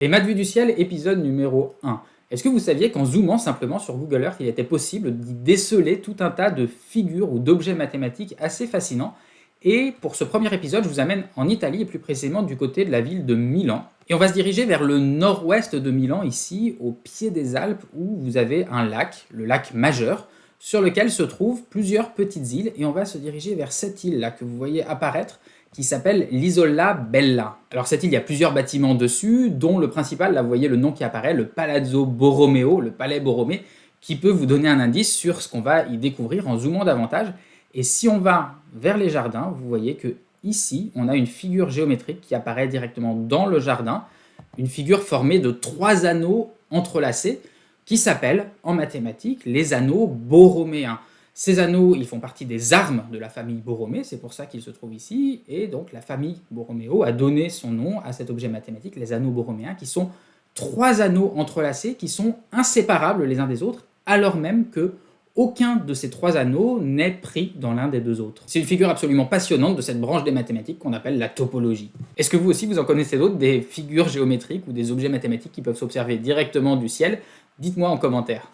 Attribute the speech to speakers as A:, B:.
A: Les maths vues du ciel, épisode numéro 1. Est-ce que vous saviez qu'en zoomant simplement sur Google Earth, il était possible d'y déceler tout un tas de figures ou d'objets mathématiques assez fascinants? Et pour ce premier épisode, je vous amène en Italie et plus précisément du côté de la ville de Milan. Et on va se diriger vers le nord-ouest de Milan, ici, au pied des Alpes, où vous avez un lac, le lac Majeur, sur lequel se trouvent plusieurs petites îles. Et on va se diriger vers cette île-là que vous voyez apparaître, qui s'appelle l'Isola Bella. Alors cette île, il y a plusieurs bâtiments dessus, dont le principal, là vous voyez le nom qui apparaît, le Palazzo Borromeo, le palais Borromée, qui peut vous donner un indice sur ce qu'on va y découvrir en zoomant davantage. Et si on va vers les jardins, vous voyez que ici, on a une figure géométrique qui apparaît directement dans le jardin, une figure formée de 3 anneaux entrelacés, qui s'appellent en mathématiques les anneaux borroméens. Ces anneaux, ils font partie des armes de la famille Borromée, c'est pour ça qu'ils se trouvent ici, et donc la famille Borromeo a donné son nom à cet objet mathématique, les anneaux borroméens, qui sont 3 anneaux entrelacés, qui sont inséparables les uns des autres, alors même que aucun de ces 3 anneaux n'est pris dans l'un des 2 autres. C'est une figure absolument passionnante de cette branche des mathématiques qu'on appelle la topologie. Est-ce que vous aussi vous en connaissez d'autres, des figures géométriques ou des objets mathématiques qui peuvent s'observer directement du ciel? Dites-moi en commentaire.